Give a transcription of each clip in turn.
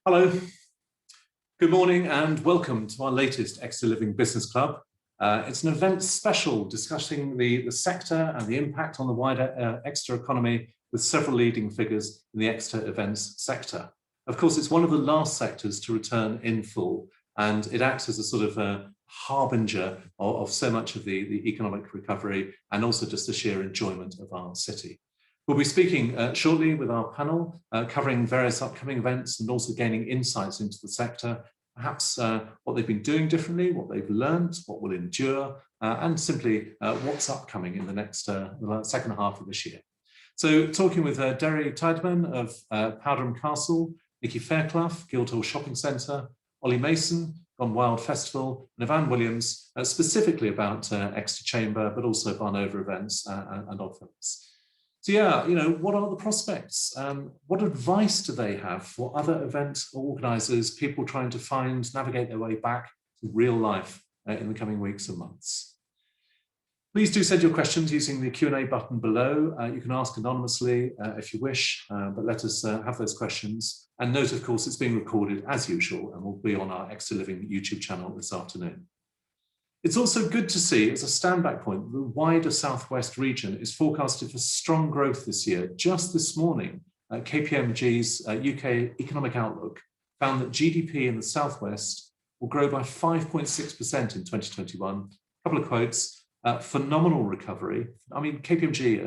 Hello, good morning and welcome to our latest Exeter Living Business Club. It's an event special discussing the sector and the impact on the wider Exeter economy with several leading figures in the Exeter events sector. Of course, it's one of the last sectors to return in full, and it acts as a sort of a harbinger of so much of the economic recovery and also just the sheer enjoyment of our city. We'll be speaking shortly with our panel, covering various upcoming events and also gaining insights into the sector, perhaps what they've been doing differently, what they've learned, what will endure, and simply what's upcoming in the next second half of this year. So talking with Derry Tydeman of Powderham Castle, Nikki Fairclough, Guildhall Shopping Centre, Oli Mason, Gone Wild Festival, and Yvan Williams, specifically about Exeter Chamber, but also Barnova events and odd films. So yeah, what are the prospects? What advice do they have for other event organisers, people trying to navigate their way back to real life in the coming weeks and months? Please do send your questions using the Q&A button below. You can ask anonymously if you wish, but let us have those questions. And note, of course, it's being recorded as usual and will be on our Exeter Living YouTube channel this afternoon. It's also good to see, as a standback point, the wider southwest region is forecasted for strong growth this year. Just this morning, KPMG's UK Economic Outlook found that GDP in the southwest will grow by 5.6% in 2021. A couple of quotes, phenomenal recovery. I mean, KPMG,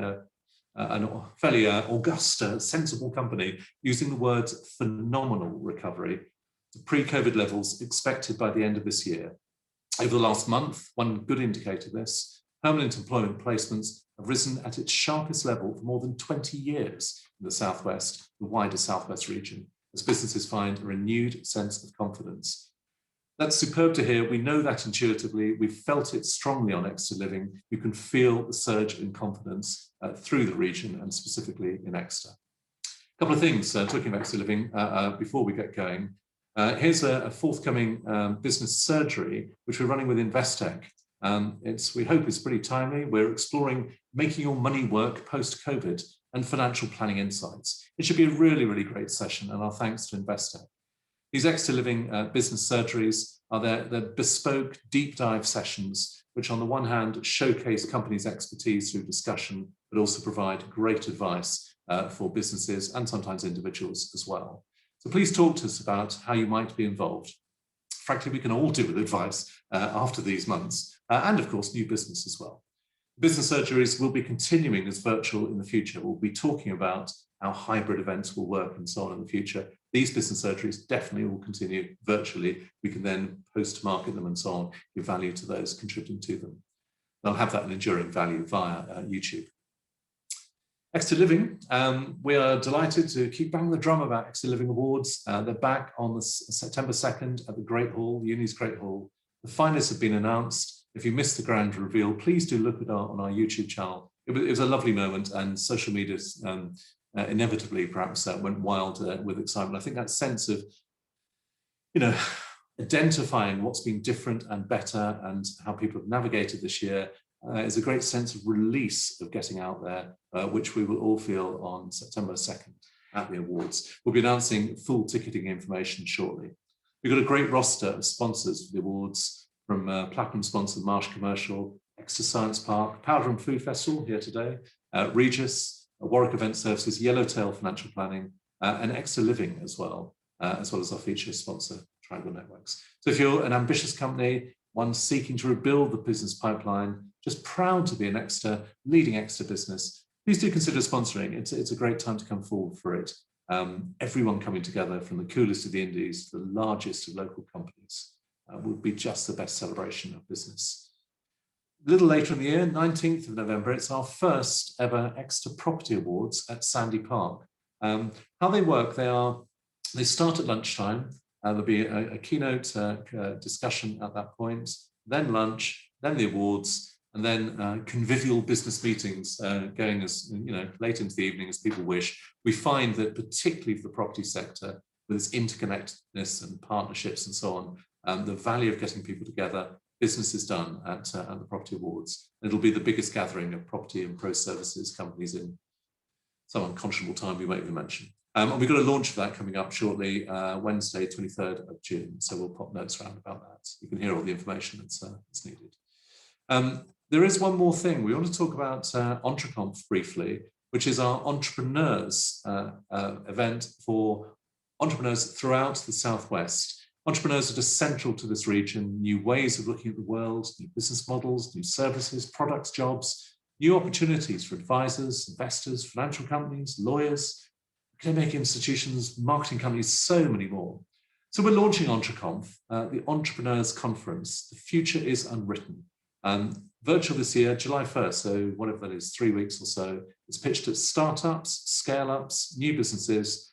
a fairly august, sensible company, using the words phenomenal recovery to pre-COVID levels expected by the end of this year. Over the last month, one good indicator of this, permanent employment placements have risen at its sharpest level for more than 20 years in the southwest, the wider southwest region, as businesses find a renewed sense of confidence. That's superb to hear. We know that intuitively. We've felt it strongly on Exeter Living. You can feel the surge in confidence through the region and specifically in Exeter. A couple of things, talking about Exeter Living, before we get going. Here's a forthcoming business surgery, which we're running with Investec. We hope it's pretty timely. We're exploring making your money work post-COVID and financial planning insights. It should be a really, really great session, and our thanks to Investec. These Exeter Living business surgeries are their bespoke deep dive sessions, which on the one hand showcase companies' expertise through discussion, but also provide great advice for businesses and sometimes individuals as well. So please talk to us about how you might be involved. Frankly, we can all do with advice after these months, and of course, new business as well. Business surgeries will be continuing as virtual in the future. We'll be talking about how hybrid events will work and so on in the future. These business surgeries definitely will continue virtually. We can then post-market them and so on, give value to those contributing to them. They'll have that enduring value via YouTube. Exeter Living, we are delighted to keep banging the drum about Exeter Living Awards. They're back on September 2nd at the Great Hall, the Uni's Great Hall. The finalists have been announced. If you missed the grand reveal, please do look at on our YouTube channel. It was a lovely moment, and social media inevitably perhaps went wild with excitement. I think that sense of, identifying what's been different and better and how people have navigated this year is a great sense of release of getting out there, which we will all feel on September 2nd at the awards. We'll be announcing full ticketing information shortly. We've got a great roster of sponsors for the awards, from platinum sponsor Marsh Commercial, Exeter Science Park, Powderham Food Festival here today, Regis, Warwick Event Services, Yellowtail Financial Planning, and Exeter Living as well as our feature sponsor, Triangle Networks. So if you're an ambitious company, one seeking to rebuild the business pipeline, just proud to be an leading Exeter business, please do consider sponsoring. It's a great time to come forward for it. Everyone coming together, from the coolest of the indies to the largest of local companies, would be just the best celebration of business. A little later in the year, 19th of November, it's our first ever Exeter Property Awards at Sandy Park. How they work, they start at lunchtime. There'll be a keynote discussion at that point, then lunch, then the awards, and then convivial business meetings going as late into the evening as people wish. We find that particularly for the property sector, with its interconnectedness and partnerships and so on, the value of getting people together, business is done at the Property Awards. It'll be the biggest gathering of property and pro services companies in some unconscionable time we won't even mention. And we've got a launch of that coming up shortly, Wednesday, 23rd of June. So we'll pop notes around about that. You can hear all the information that's needed. There is one more thing. We want to talk about EntreConf briefly, which is our entrepreneurs event for entrepreneurs throughout the Southwest. Entrepreneurs are just central to this region, new ways of looking at the world, new business models, new services, products, jobs, new opportunities for advisors, investors, financial companies, lawyers, academic institutions, marketing companies, so many more. So we're launching EntreConf, the Entrepreneurs Conference. The future is unwritten. Virtual this year, July 1st, so whatever that is, 3 weeks or so. It's pitched at startups, scale-ups, new businesses,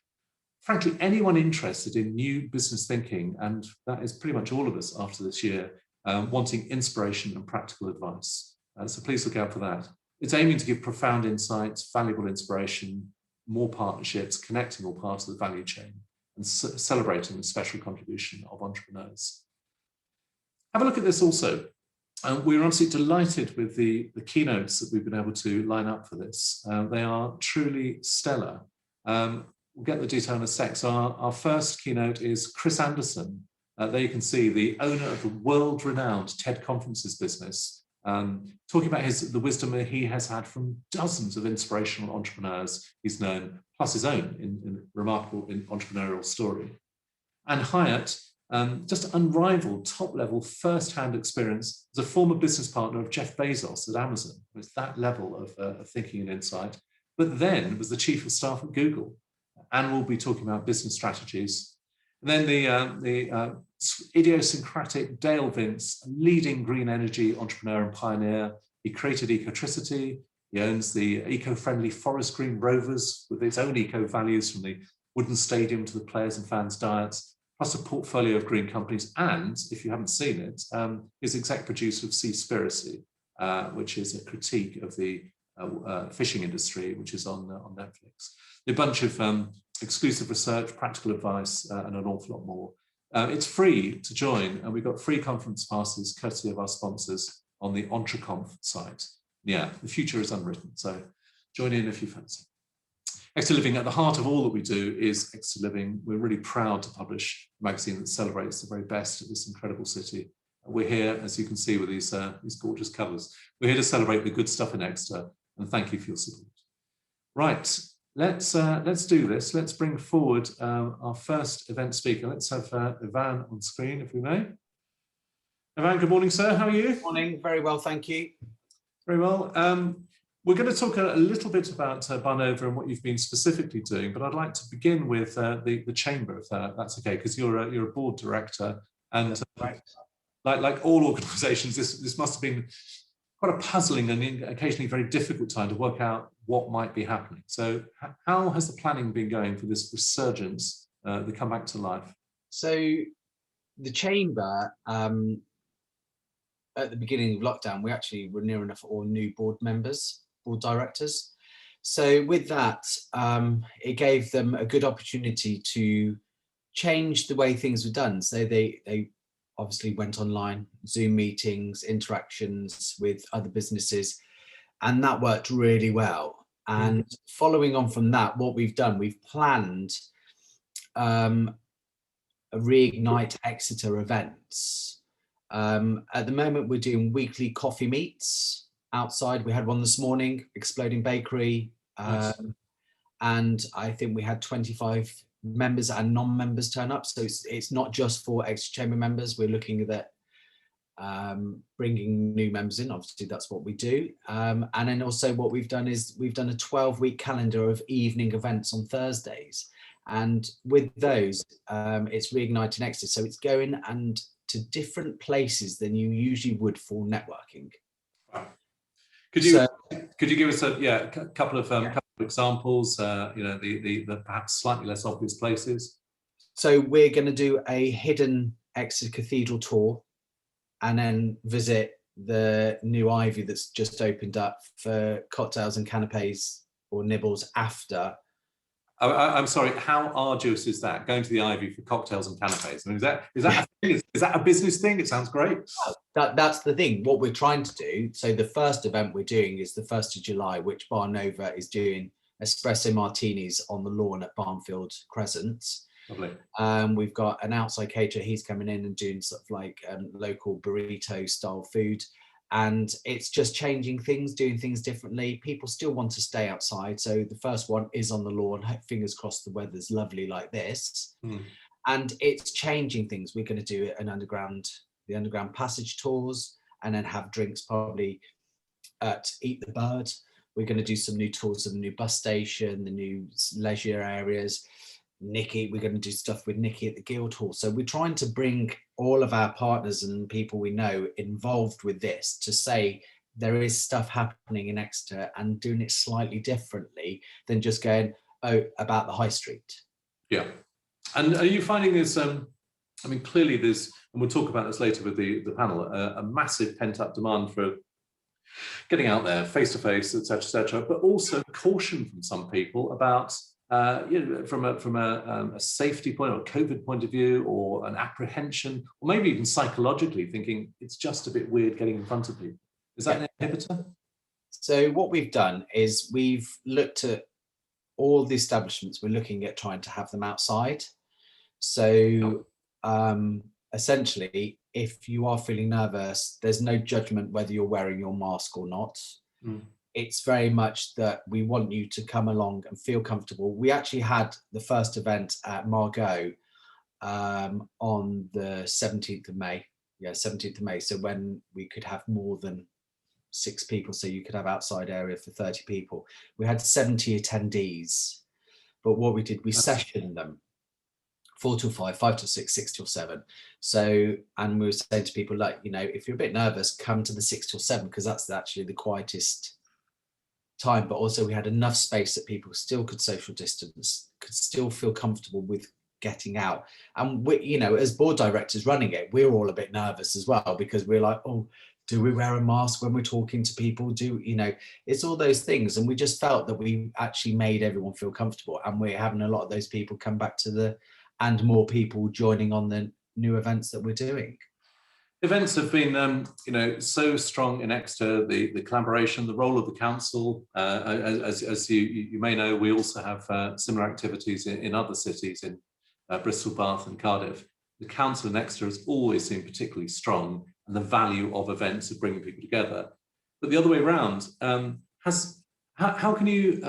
frankly, anyone interested in new business thinking, and that is pretty much all of us after this year, wanting inspiration and practical advice. So please look out for that. It's aiming to give profound insights, valuable inspiration, more partnerships, connecting all parts of the value chain, and celebrating the special contribution of entrepreneurs. Have a look at this also. We're absolutely delighted with the keynotes that we've been able to line up for this. They are truly stellar. We'll get the detail in a sec. So our first keynote is Chris Anderson. There you can see the owner of the world-renowned TED Conferences business, talking about the wisdom that he has had from dozens of inspirational entrepreneurs he's known, plus his own in remarkable entrepreneurial story. And Hyatt, just unrivaled top-level first-hand experience as a former business partner of Jeff Bezos at Amazon. It's that level of thinking and insight, but then was the chief of staff at Google. And we'll be talking about business strategies. And then the idiosyncratic Dale Vince, a leading green energy entrepreneur and pioneer. He created Ecotricity. He owns the eco-friendly Forest Green Rovers with its own eco values, from the wooden stadium to the players' and fans' diets, plus a portfolio of green companies. And if you haven't seen it, he's exec producer of Seaspiracy, which is a critique of the fishing industry, which is on Netflix. A bunch of exclusive research, practical advice, and an awful lot more. It's free to join, and we've got free conference passes courtesy of our sponsors on the EntreConf site. Yeah, the future is unwritten, so join in if you fancy. Exeter Living, at the heart of all that we do is Exeter Living. We're really proud to publish a magazine that celebrates the very best of this incredible city. We're here, as you can see, with these gorgeous covers. We're here to celebrate the good stuff in Exeter, and thank you for your support. Right. Let's do this. Let's bring forward our first event speaker. Let's have Yvan on screen, if we may. Yvan, good morning, sir. How are you? Good morning. Very well, thank you. Very well. We're going to talk a little bit about Barnova and what you've been specifically doing, but I'd like to begin with the chamber, if that's okay, because you're a board director, and right. like all organisations, this must have been quite a puzzling and occasionally very difficult time to work out what might be happening. So how has the planning been going for this resurgence, the comeback to life? So the chamber, at the beginning of lockdown, we actually were near enough all new board directors. So with that, it gave them a good opportunity to change the way things were done. So they obviously went online, Zoom meetings, interactions with other businesses, and that worked really well. And following on from that, what we've done, we've planned a Reignite Exeter events. At the moment, we're doing weekly coffee meets outside. We had one this morning, Exploding Bakery, Nice. and I think we had 25 members and non-members turn up. So it's not just for Exeter Chamber members. We're looking at bringing new members in. Obviously, that's what we do. And then also what we've done is we've done a 12-week calendar of evening events on Thursdays. And with those, it's Reigniting Exeter. So it's going and to different places than you usually would for networking. Wow. Could you give us a couple of examples? The perhaps slightly less obvious places. So we're going to do a hidden Exeter Cathedral tour, and then visit the new Ivy that's just opened up for cocktails and canapes or nibbles after. I'm sorry, how arduous is that, going to the Ivy for cocktails and canapes? I mean, is that a business thing? It sounds great. That's the thing, what we're trying to do. So the first event we're doing is the 1st of July, which Barnova is doing espresso martinis on the lawn at Barnfield Crescent. Lovely. We've got an outside caterer, he's coming in and doing sort of like local burrito style food. And it's just changing things, doing things differently. People still want to stay outside. So the first one is on the lawn. Fingers crossed the weather's lovely like this. And it's changing things. We're going to do the underground passage tours, and then have drinks probably at Eat the Bird. We're going to do some new tours of the new bus station, the new leisure areas. Nikki, we're going to do stuff with Nikki at the Guildhall. So we're trying to bring all of our partners and people we know involved with this to say there is stuff happening in Exeter and doing it slightly differently than just going, oh, about the high street. Yeah. And are you finding this, I mean, clearly there's, and we'll talk about this later with the panel, a massive pent-up demand for getting out there face-to-face, et cetera, but also caution from some people about from a safety point or a COVID point of view, or an apprehension, or maybe even psychologically thinking it's just a bit weird getting in front of people. Is that an inhibitor? So what we've done is we've looked at all the establishments. We're looking at trying to have them outside. So essentially, if you are feeling nervous, there's no judgment whether you're wearing your mask or not. It's very much that we want you to come along and feel comfortable. We actually had the first event at Margot on the 17th of May. Yeah, 17th of May. So when we could have more than 6 people, so you could have outside area for 30 people. We had 70 attendees, but what we did, we sessioned them 4 till 5, 5 till 6, 6 till 7. So, and we were saying to people, like, you know, if you're a bit nervous, come to the 6 till 7, because that's actually the quietest time. But also we had enough space that people still could social distance, could still feel comfortable with getting out. And we, you know, as board directors running it, we're all a bit nervous as well, because we're like, oh, do we wear a mask when we're talking to people? Do, you know, it's all those things. And we just felt that we actually made everyone feel comfortable, and we're having a lot of those people come back to the, and more people joining on the new events that we're doing. Events have been, you know, so strong in Exeter, the collaboration, the role of the council. As you may know, we also have similar activities in other cities, in Bristol, Bath and Cardiff. The council in Exeter has always seemed particularly strong, and the value of events of bringing people together. But the other way around, how can you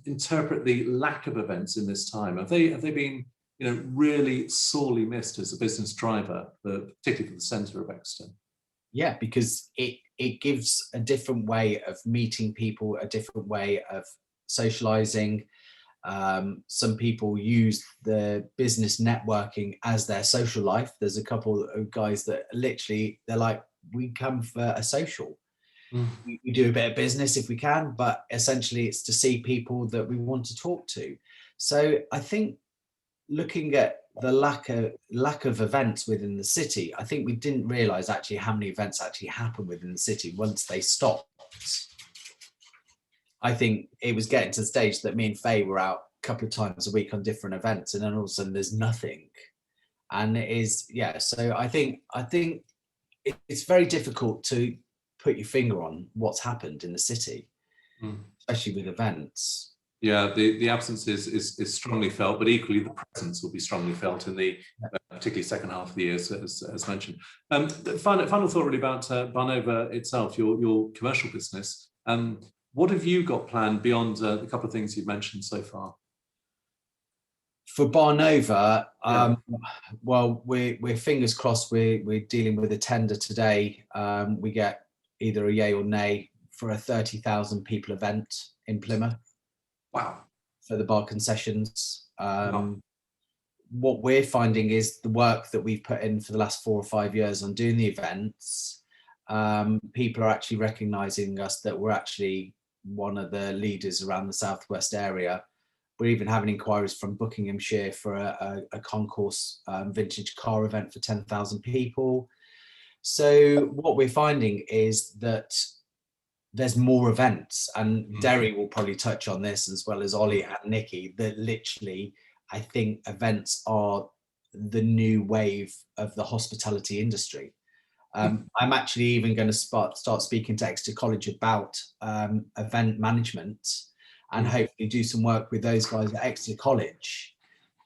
interpret the lack of events in this time? Have they been, you know, really sorely missed as a business driver, particularly for the centre of Exeter? Yeah, because it gives a different way of meeting people, a different way of socialising. Some people use the business networking as their social life. There's a couple of guys that literally, they're like, we come for a social. We do a bit of business if we can, but essentially it's to see people that we want to talk to. So I think, looking at the lack of events within the city, I think we didn't realise actually how many events actually happen within the city once they stopped. I think it was getting to the stage that me and Faye were out a couple of times a week on different events, and then all of a sudden there's nothing. And it is, yeah, so I think it's very difficult to put your finger on what's happened in the city, especially with events. Yeah, the absence is strongly felt, but equally the presence will be strongly felt in the particularly second half of the year, as mentioned. The final thought really about Barnova itself, your commercial business. What have you got planned beyond the couple of things you've mentioned so far? For Barnova, well, we're fingers crossed. We're dealing with a tender today. We get either a yay or nay for a 30,000 people event in Plymouth. Wow. For the bar concessions. What we're finding is the work that we've put in for the last 4 or 5 years on doing the events, people are actually recognising us, that we're actually one of the leaders around the southwest area. We're even having inquiries from Buckinghamshire for a concourse vintage car event for 10,000 people. So what we're finding is that there's more events, and Derry will probably touch on this as well as Oli and Nikki, that literally I think events are the new wave of the hospitality industry. I'm actually even going to start speaking to Exeter College about event management, and hopefully do some work with those guys at Exeter College.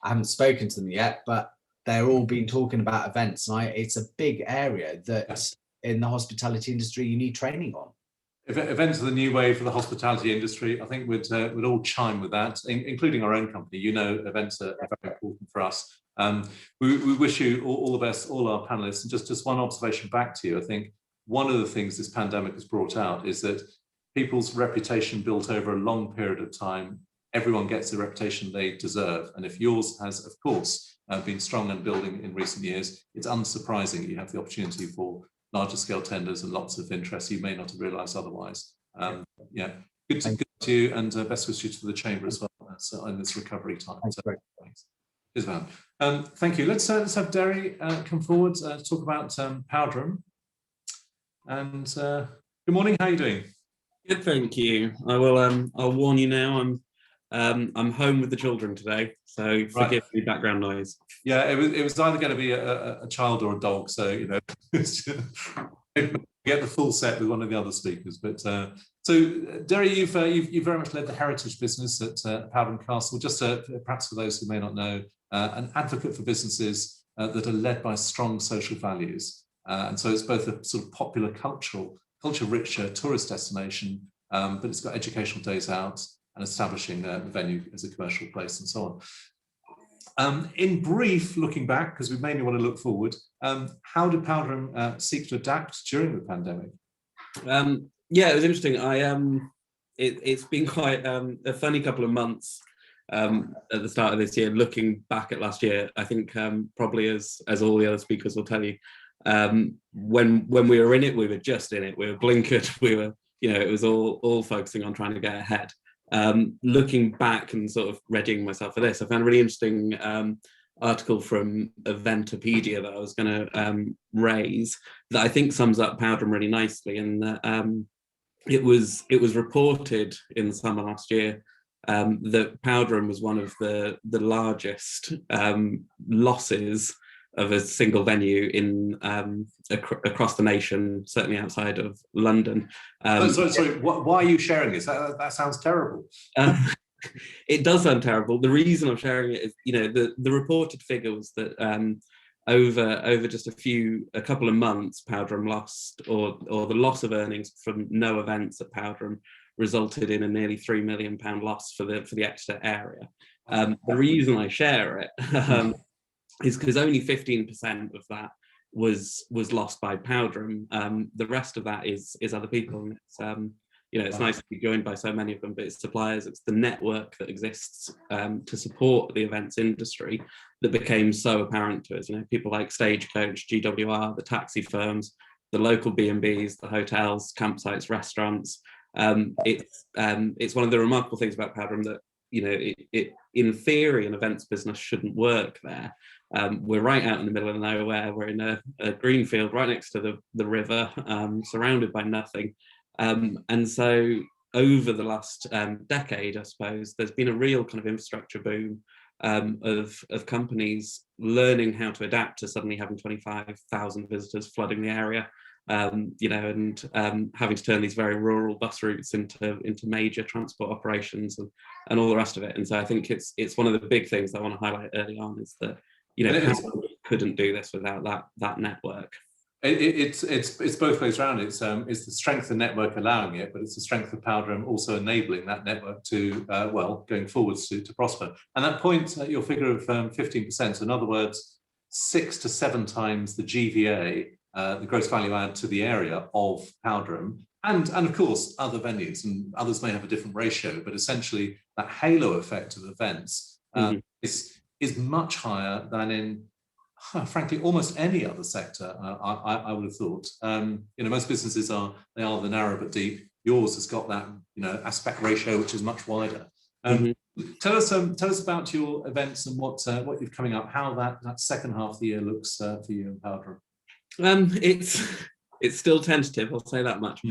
I haven't spoken to them yet, but they're all been talking about events. And it's a big area that in the hospitality industry you need training on. Events are the new wave for the hospitality industry. I think we'd all chime with that, including our own company. Events are very important for us. We wish you all the best, all our panelists. And just one observation back to you. I think one of the things this pandemic has brought out is that people's reputation built over a long period of time, everyone gets the reputation they deserve. And if yours has, of course, been strong and building in recent years, it's unsurprising you have the opportunity for larger scale tenders and lots of interest you may not have realised otherwise. Good to you, and best wishes to the Chamber as well in this recovery time. Thanks. Cheers, Van. Thank you. Let's have Derry come forward to talk about Powderham. And good morning. How are you doing? Good, thank you. I will. I'll warn you now. I'm home with the children today, so forgive the background noise. Yeah, it was either going to be a child or a dog, so get the full set with one of the other speakers. But so Derry, you've very much led the heritage business at Powderham Castle. Just perhaps for those who may not know, an advocate for businesses that are led by strong social values, and so it's both a sort of popular culture-rich tourist destination, but it's got educational days out and establishing the venue as a commercial place and so on. In brief, looking back, because we mainly want to look forward, how did Powderham seek to adapt during the pandemic? Yeah, it was interesting. It's been quite a funny couple of months at the start of this year. Looking back at last year, I think probably as all the other speakers will tell you, when we were in it, we were just in it. We were blinkered. We were, it was all focusing on trying to get ahead. Looking back and sort of readying myself for this, I found a really interesting article from Eventopedia that I was going to raise that I think sums up Powderham really nicely. And that it was reported in the summer last year that Powderham was one of the largest losses of a single venue in across the nation, certainly outside of London. Sorry, why are you sharing this? That sounds terrible. It does sound terrible. The reason I'm sharing it is, the reported figure was that over just a couple of months, Powderham lost, or the loss of earnings from no events at Powderham resulted in a nearly £3 million loss for the Exeter area. The reason I share it is because only 15% of that was lost by Powderham. The rest of that is other people, and it's nice to be joined by so many of them. But it's suppliers, it's the network that exists to support the events industry that became so apparent to us. People like Stagecoach, GWR, the taxi firms, the local B&Bs, the hotels, campsites, restaurants. It's one of the remarkable things about Powderham that it in theory an events business shouldn't work there. We're right out in the middle of nowhere. We're in a green field right next to the river, surrounded by nothing. And so over the last decade, I suppose, there's been a real kind of infrastructure boom of companies learning how to adapt to suddenly having 25,000 visitors flooding the area, and having to turn these very rural bus routes into major transport operations and all the rest of it. And so I think it's one of the big things that I want to highlight early on is that couldn't do this without that network. It's both ways around. It's the strength of the network allowing it, but it's the strength of Powderham also enabling that network to going forwards to prosper. And that point, your figure of 15%, in other words, 6 to 7 times the GVA, the gross value add to the area of Powderham, and of course other venues, and others may have a different ratio, but essentially that halo effect of events is much higher than in, frankly, almost any other sector. I would have thought. Most businesses are the narrow but deep. Yours has got that aspect ratio which is much wider. Tell us about your events and what you've coming up. How that second half of the year looks for you in Powderham. It's still tentative, I'll say that much.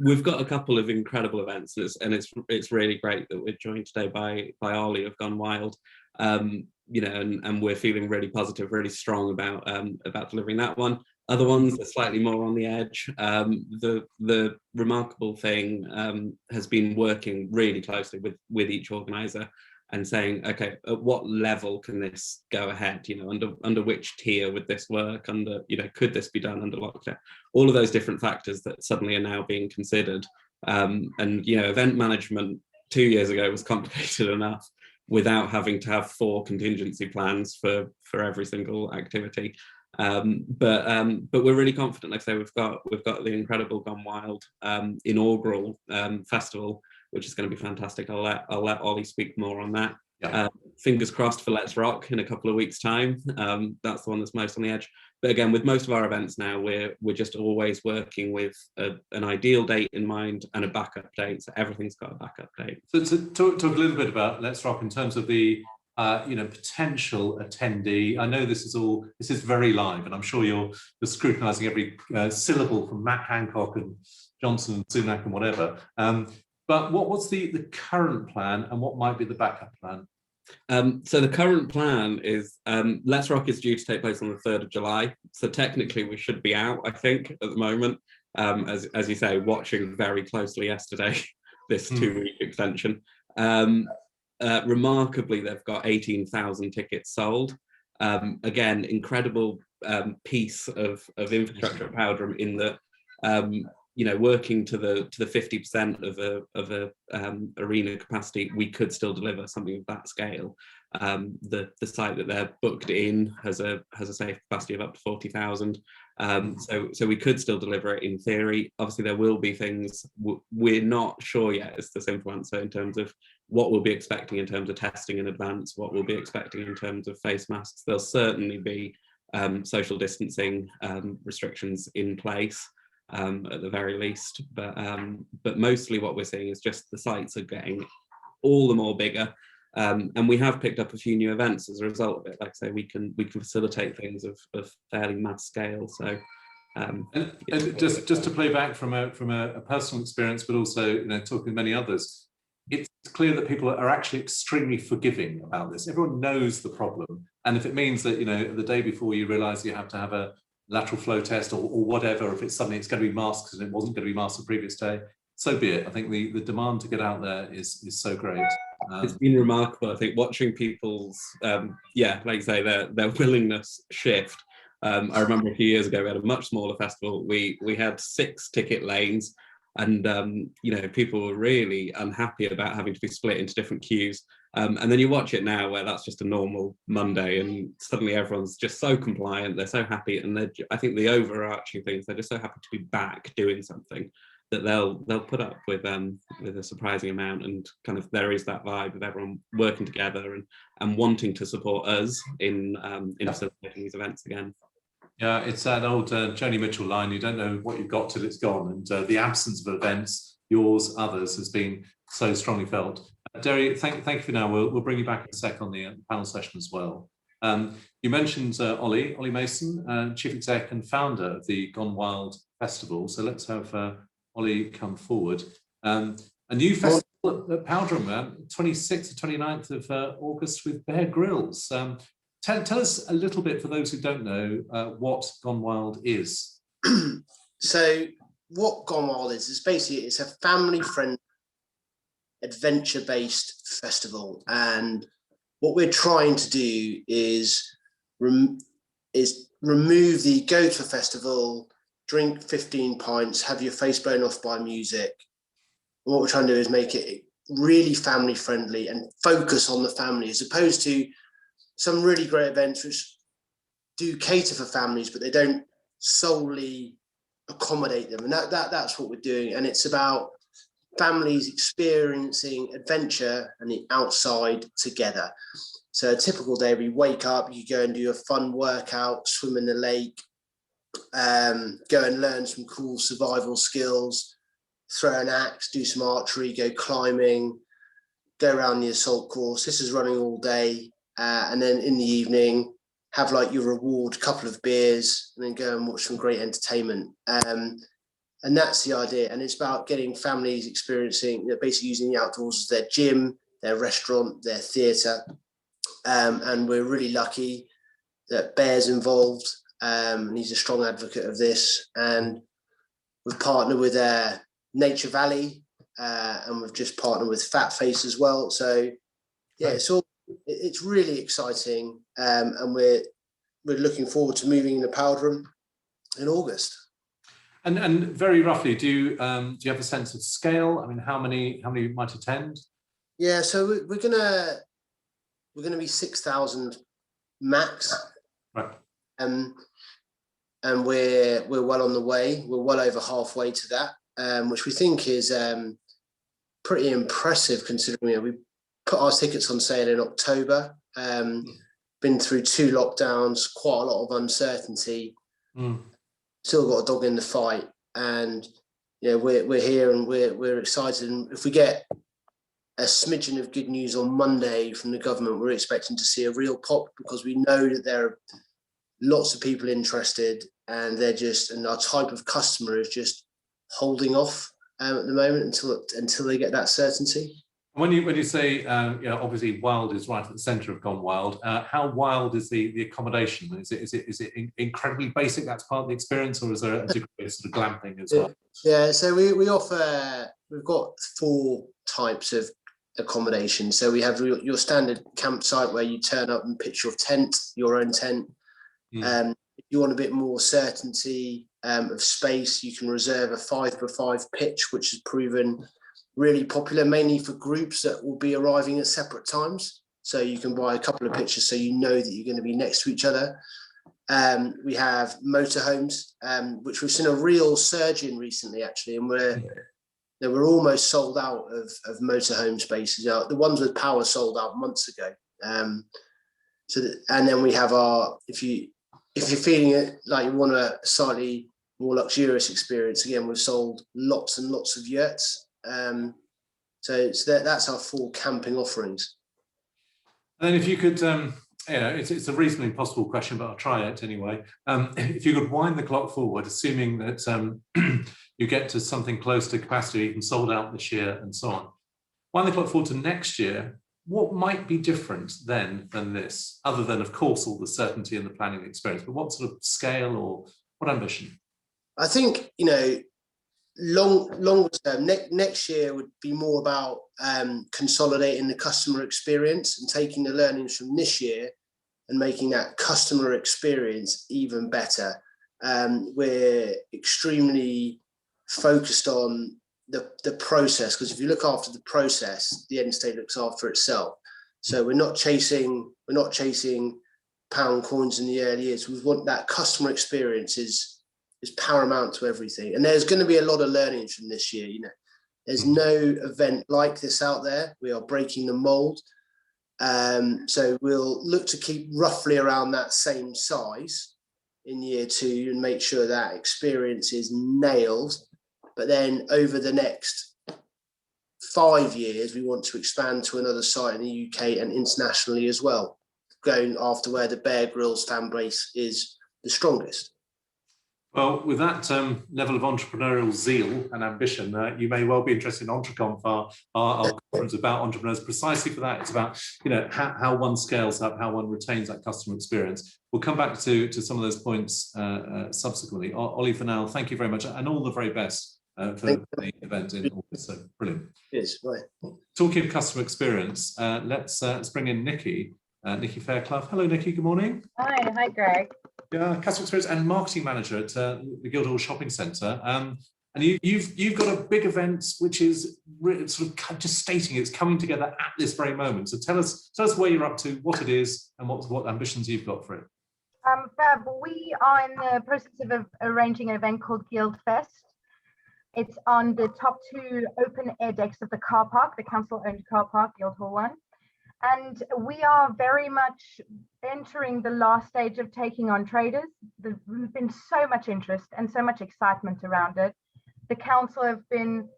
We've got a couple of incredible events, and it's really great that we're joined today by Oli of Gone Wild. And we're feeling really positive, really strong about delivering that one. Other ones are slightly more on the edge. The remarkable thing has been working really closely with each organizer and saying, okay, at what level can this go ahead? You know, under which tier would this work? Under, you know, could this be done under lockdown? All of those different factors that suddenly are now being considered. And, you know, event management 2 years ago was complicated enough without having to have 4 contingency plans for every single activity. But we're really confident. Like I say, we've got the incredible Gone Wild inaugural festival, which is going to be fantastic. I'll let Oli speak more on that. Yeah. Fingers crossed for Let's Rock in a couple of weeks' time. That's the one that's most on the edge. But again, with most of our events now, we're just always working with an ideal date in mind and a backup date. So everything's got a backup date. So to talk a little bit about Let's Rock in terms of the potential attendee. I know this is very live, and I'm sure you're scrutinising every syllable from Matt Hancock and Johnson and Sunak and whatever. But what's the current plan, and what might be the backup plan? So the current plan is Let's Rock is due to take place on the 3rd of July. So technically we should be out, I think, at the moment. As you say, watching very closely yesterday, this 2-week extension. Remarkably, they've got 18,000 tickets sold. Again, incredible piece of infrastructure at Powderham in that, working to the 50% of a arena capacity, we could still deliver something of that scale. The site that they're booked in has a safe capacity of up to 40,000. So we could still deliver it in theory. Obviously, there will be things we're not sure yet. Is the simple answer in terms of what we'll be expecting in terms of testing in advance, what we'll be expecting in terms of face masks. There'll certainly be social distancing restrictions in place at the very least. But mostly what we're seeing is just the sites are getting all the more bigger. And we have picked up a few new events as a result of it. Like I say, we can facilitate things of fairly mass scale. So, and just to play back from a personal experience, but also talking to many others, it's clear that people are actually extremely forgiving about this. Everyone knows the problem, and if it means that the day before you realise you have to have a lateral flow test or whatever, if it's something it's going to be masks and it wasn't going to be masks the previous day, so be it. I think the demand to get out there is so great. It's been remarkable. I think watching people's like you say, their willingness shift. I remember a few years ago we had a much smaller festival. We had 6 ticket lanes, and people were really unhappy about having to be split into different queues. And then you watch it now where that's just a normal Monday, and suddenly everyone's just so compliant, they're so happy, and I think the overarching thing is they're just so happy to be back doing something that they'll put up with a surprising amount, and kind of there is that vibe of everyone working together and wanting to support us in facilitating these events again. Yeah, it's that old Joni Mitchell line, you don't know what you've got till it's gone, and the absence of events, yours, others, has been so strongly felt. Derry, thank you for now. We'll bring you back in a sec on the panel session as well. You mentioned Oli Mason, Chief Exec and founder of the Gone Wild Festival. So let's have Oli come forward. A new festival at Powderham, 26th to 29th of August with Bear Grylls. Tell us a little bit, for those who don't know, what Gone Wild is. So what Gone Wild is basically, it's a family-friendly, adventure-based festival. And what we're trying to do is remove the go to a festival, drink 15 pints, have your face blown off by music. And what we're trying to do is make it really family friendly and focus on the family, as opposed to some really great events which do cater for families, but they don't solely accommodate them. And that's what we're doing. And it's about families experiencing adventure and the outside together. So a typical day, we wake up, you go and do a fun workout, swim in the lake, go and learn some cool survival skills, throw an axe, do some archery, go climbing, go around the assault course. This is running all day. And then in the evening, have like your reward, couple of beers, and then go and watch some great entertainment. And that's the idea. And it's about getting families experiencing, basically using the outdoors as their gym, their restaurant, their theatre. And we're really lucky that Bear's involved. and he's a strong advocate of this. And we've partnered with Nature Valley, and we've just partnered with Fat Face as well. So yeah, it's really exciting, and we're looking forward to moving into Powderham in August. And very roughly, do you have a sense of scale? I mean, how many might attend? Yeah, so we're gonna be 6,000 max, right? And we're well on the way. We're well over halfway to that, which we think is pretty impressive considering we put our tickets on sale in October. Been through 2 lockdowns, quite a lot of uncertainty. Still got a dog in the fight, and we're here and we're excited. And if we get a smidgen of good news on Monday from the government, we're expecting to see a real pop, because we know that there are lots of people interested, and and our type of customer is just holding off at the moment until they get that certainty. When you say, obviously Wild is right at the centre of Gone Wild. How wild is the accommodation? Is it incredibly basic? That's part of the experience, or is there a degree of sort of glamping as well? Yeah, so we offer. We've got 4 types of accommodation. So we have your standard campsite where you turn up and pitch your tent, your own tent. If you want a bit more certainty of space, you can reserve a 5x5 pitch, which has proven really popular, mainly for groups that will be arriving at separate times. So you can buy a couple of pitches so you know that you're going to be next to each other. We have motorhomes, which we've seen a real surge in recently, actually, and we're almost sold out of motorhome spaces. The ones with power sold out months ago. And then we have if you're feeling it like you want a slightly more luxurious experience, again, we've sold lots and lots of yurts. So that's our 4 camping offerings. And then if you could, it's a reasonably impossible question, but I'll try it anyway. If you could wind the clock forward, assuming that you get to something close to capacity, even sold out this year and so on. Wind the clock forward to next year, what might be different then than this, other than, of course, all the certainty and the planning experience, but what sort of scale or what ambition? I think, longer term, next year would be more about consolidating the customer experience and taking the learnings from this year and making that customer experience even better. We're extremely focused on the process, because if you look after the process, the end state looks after itself. So we're not chasing pound coins in the early years. We want that customer experience is paramount to everything. And there's going to be a lot of learnings from this year. There's no event like this out there. We are breaking the mold. So we'll look to keep roughly around that same size in year 2 and make sure that experience is nailed. But then over the next 5 years, we want to expand to another site in the UK and internationally as well, going after where the Bear Grylls fan base is the strongest. Well, with that level of entrepreneurial zeal and ambition, you may well be interested in Entreconf, our conference about entrepreneurs. Precisely for that, it's about how one scales up, how one retains that customer experience. We'll come back to some of those points subsequently. Oli, for now, thank you very much, and all the very best for the event in August. So brilliant. Yes, right. Talking of customer experience, let's bring in Nikki Fairclough. Hello, Nikki. Good morning. Hi, Greg. Customer experience and marketing manager at the Guildhall Shopping Centre, and you've got a big event which is sort of just stating it's coming together at this very moment. So tell us where you're up to, what it is, and what ambitions you've got for it. We are in the process of arranging an event called Guild Fest. It's on the top 2 open air decks of the car park, the council-owned car park, Guildhall one. And we are very much entering the last stage of taking on traders. There's been so much interest and so much excitement around it. The council have been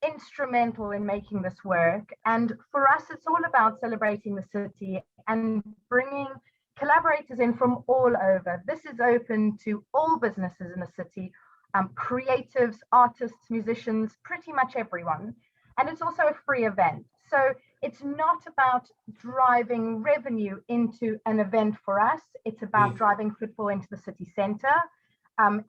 instrumental in making this work. And for us, it's all about celebrating the city and bringing collaborators in from all over. This is open to all businesses in the city, creatives, artists, musicians, pretty much everyone. And it's also a free event. So it's not about driving revenue into an event for us. It's about driving footfall into the city centre.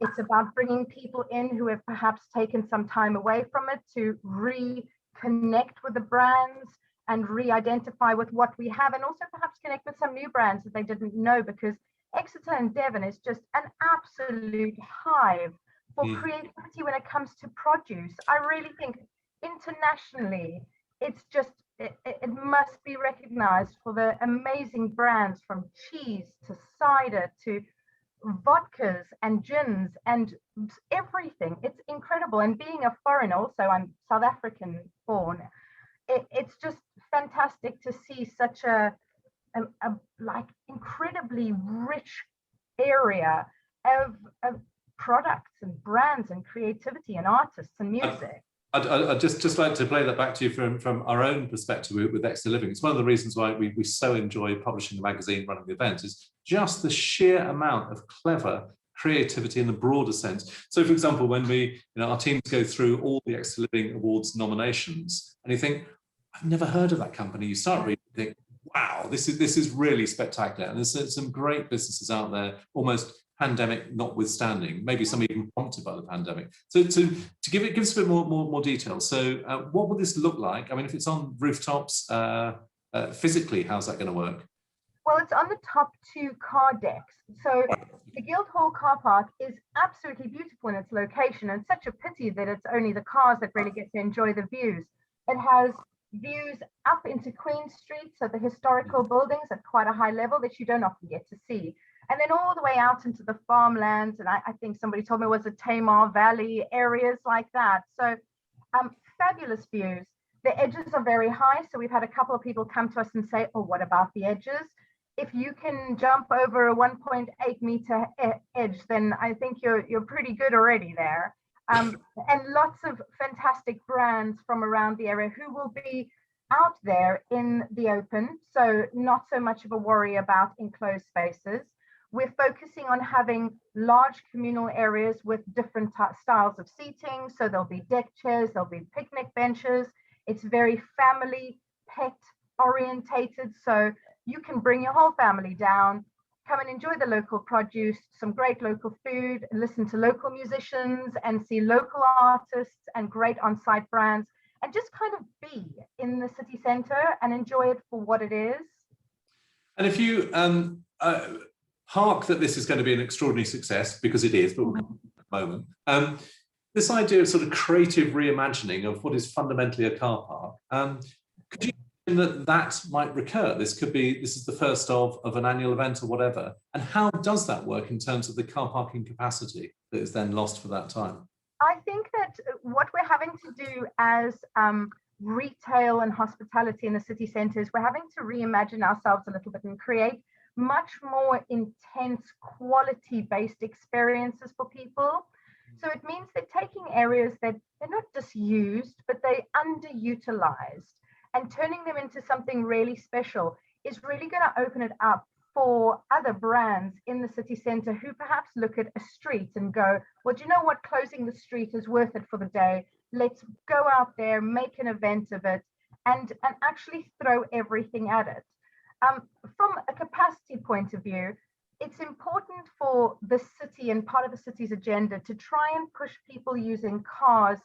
It's about bringing people in who have perhaps taken some time away from it to reconnect with the brands and re-identify with what we have, and also perhaps connect with some new brands that they didn't know, because Exeter and Devon is just an absolute hive for creativity when it comes to produce. I really think internationally, it's just, it must be recognized for the amazing brands, from cheese to cider to vodkas and gins and everything. It's incredible. And being a foreigner, also I'm South African born, it's just fantastic to see such a like incredibly rich area of products and brands and creativity and artists and music. I'd just like to play that back to you from our own perspective with Exeter Living. It's one of the reasons why we so enjoy publishing the magazine, running the event, is just the sheer amount of clever creativity in the broader sense. So, for example, when our teams go through all the Exeter Living Awards nominations, and you think, I've never heard of that company. You start reading, you think, wow, this is really spectacular. And there's some great businesses out there, almost pandemic notwithstanding, maybe some even prompted by the pandemic. So to give us a bit more detail. So what will this look like? I mean, if it's on rooftops, physically, how's that going to work? Well, it's on the top two car decks. So the Guildhall car park is absolutely beautiful in its location, and such a pity that it's only the cars that really get to enjoy the views. It has views up into Queen Street, so the historical buildings at quite a high level that you don't often get to see. And then all the way out into the farmlands, and I think somebody told me it was the Tamar Valley, areas like that. So fabulous views. The edges are very high, so we've had a couple of people come to us and say, oh, what about the edges? If you can jump over a 1.8 meter edge, then I think you're pretty good already there. And lots of fantastic brands from around the area who will be out there in the open, so not so much of a worry about enclosed spaces. We're focusing on having large communal areas with different styles of seating. So there'll be deck chairs, there'll be picnic benches. It's very family, pet orientated. So you can bring your whole family down, come and enjoy the local produce, some great local food, and listen to local musicians and see local artists and great on-site brands, and just kind of be in the city centre and enjoy it for what it is. And if you hark that this is going to be an extraordinary success, because it is, but we'll come to that in a moment. This idea of sort of creative reimagining of what is fundamentally a car park, could you imagine that might recur? This is the first of an annual event or whatever. And how does that work in terms of the car parking capacity that is then lost for that time? I think that what we're having to do as retail and hospitality in the city centre is we're having to reimagine ourselves a little bit and create much more intense quality-based experiences for people. So it means they're taking areas that they're not disused, but they're underutilized, and turning them into something really special is really going to open it up for other brands in the city centre who perhaps look at a street and go, well, do you know what, closing the street is worth it for the day. Let's go out there, make an event of it, and actually throw everything at it. From a capacity point of view, it's important for the city and part of the city's agenda to try and push people using cars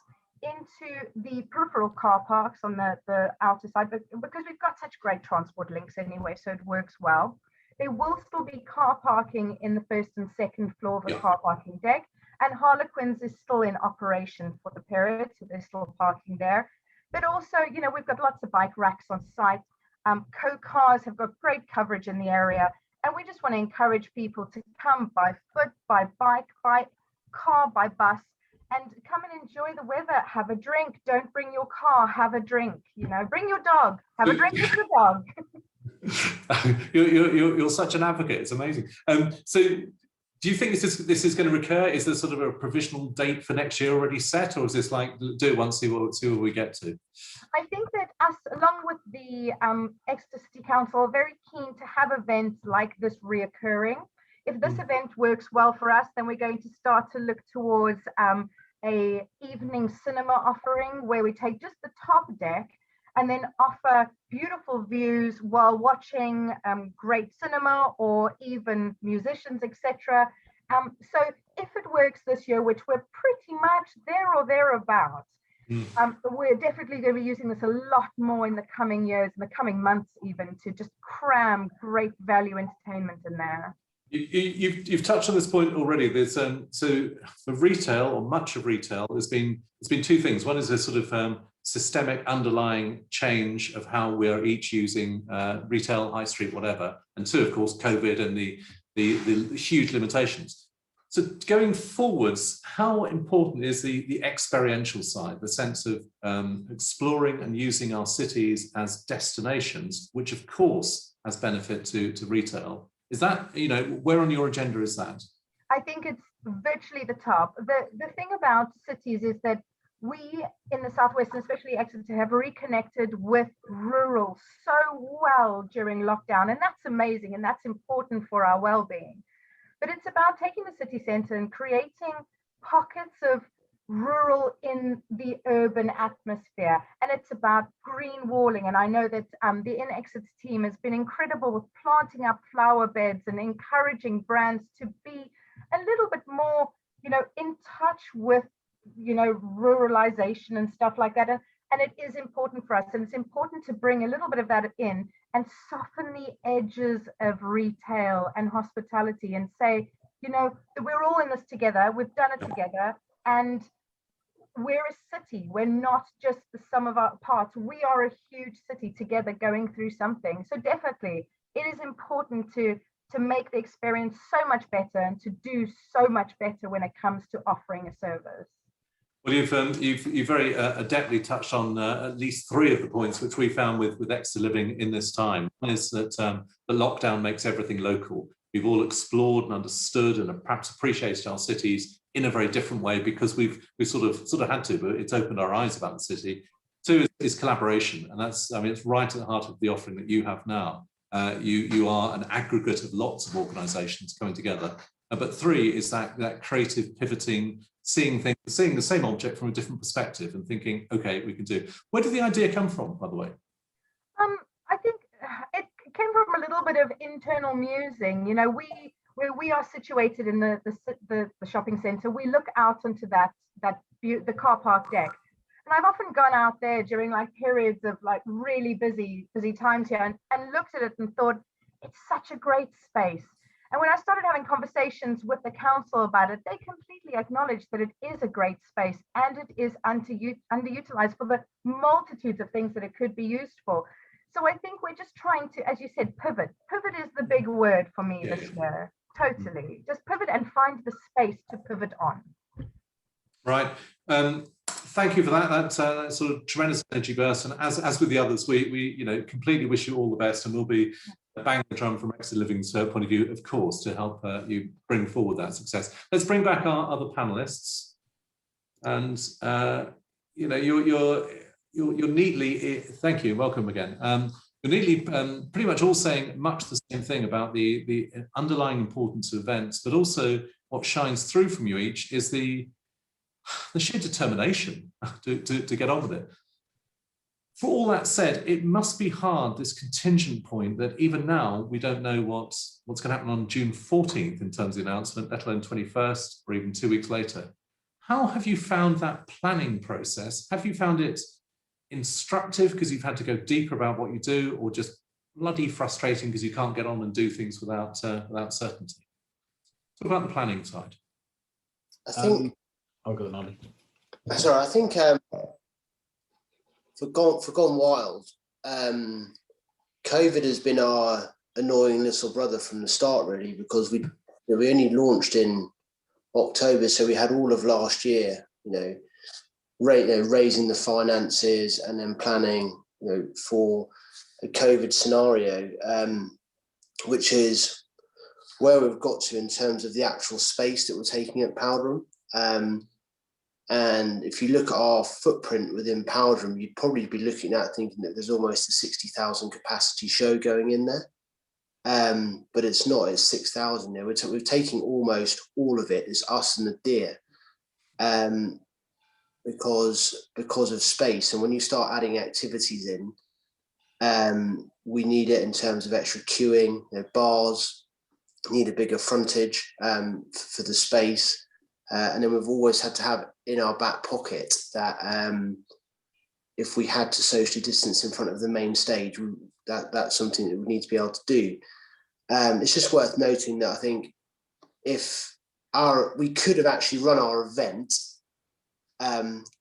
into the peripheral car parks on the outer side, but because we've got such great transport links anyway, so it works well. There will still be car parking in the first and second floor of the car parking deck, and Harlequins is still in operation for the period, so there's still parking there. But also, we've got lots of bike racks on site. Co-cars have got great coverage in the area, and we just want to encourage people to come by foot, by bike, by car, by bus, and come and enjoy the weather. Have a drink. Don't bring your car. Have a drink. Bring your dog. Have a drink with your dog. You're such an advocate. It's amazing. So, do you think this is going to recur? Is there sort of a provisional date for next year already set, or is this like do it once, see what we get to? I think that us, along with the Exeter City Council, are very keen to have events like this reoccurring. If this event works well for us, then we're going to start to look towards a evening cinema offering where we take just the top deck and then offer beautiful views while watching great cinema or even musicians, etc. So if it works this year, which we're pretty much there or thereabouts, we're definitely going to be using this a lot more in the coming years, in the coming months even, to just cram great value entertainment in there. You've touched on this point already. There's so for retail, or much of retail, there's been two things. One is a sort of systemic underlying change of how we're each using retail, high street, whatever, and two, of course, COVID and the huge limitations. So going forwards, how important is the experiential side, the sense of exploring and using our cities as destinations, which of course has benefit to retail? Is that, where on your agenda is that? I think it's virtually the top. The thing about cities is that we in the Southwest, and especially Exeter, have reconnected with rural so well during lockdown, and that's amazing, and that's important for our well-being. But it's about taking the city centre and creating pockets of rural in the urban atmosphere. And it's about green walling. And I know that the Exeter team has been incredible with planting up flower beds and encouraging brands to be a little bit more, in touch with, ruralization and stuff like that. And it is important for us. And it's important to bring a little bit of that in and soften the edges of retail and hospitality and say, we're all in this together. We've done it together. And we're a city. We're not just the sum of our parts. We are a huge city together going through something. So definitely, it is important to make the experience so much better and to do so much better when it comes to offering a service. Well, you've very adeptly touched on at least three of the points which we found with Exeter Living in this time. One is that the lockdown makes everything local. We've all explored and understood and perhaps appreciated our cities in a very different way because we've sort of had to, but it's opened our eyes about the city. Two is collaboration, and that's, it's right at the heart of the offering that you have now. You are an aggregate of lots of organisations coming together. But three is that creative pivoting, seeing the same object from a different perspective and thinking, okay, we can do. Where did the idea come from, by the way? I think it came from a little bit of internal musing. Where we are situated in the shopping centre, we look out onto the car park deck. And I've often gone out there during periods of really busy times here and looked at it and thought, it's such a great space. And when I started having conversations with the council about it, they completely acknowledged that it is a great space and it is underutilized for the multitudes of things that it could be used for. So I think we're just trying to, as you said, pivot. Pivot is the big word for me this year. Totally. Just pivot and find the space to pivot on. Right. Thank you for that. That's sort of tremendous energy burst. And as with the others, we completely wish you all the best, and we'll be banging the drum from Exeter Living's point of view, of course, to help you bring forward that success. Let's bring back our other panelists. And you're neatly, thank you, welcome again. You're neatly pretty much all saying much the same thing about the underlying importance of events, but also what shines through from you each is the sheer determination to get on with it. For all that said, it must be hard, this contingent point, that even now we don't know what's going to happen on June 14th in terms of the announcement, let alone 21st or even 2 weeks later. How have you found that planning process? Have you found it instructive because you've had to go deeper about what you do, or just bloody frustrating because you can't get on and do things without certainty? Talk about the planning side. I think I'll go on, Oli. Sorry, I think for Gone Wild, COVID has been our annoying little brother from the start, really, because we only launched in October, so we had all of last year, raising the finances and then planning, for a COVID scenario, which is where we've got to in terms of the actual space that we're taking at Powderham. And if you look at our footprint within Powderham, you'd probably be looking at thinking that there's almost a 60,000 capacity show going in there. But it's not, it's 6,000. We're taking almost all of it. It's us and the deer. because of space. And when you start adding activities in, we need it in terms of extra queuing, bars need a bigger frontage for the space. And then we've always had to have in our back pocket that if we had to socially distance in front of the main stage, that's something that we need to be able to do. It's just worth noting that I think if we could have actually run our event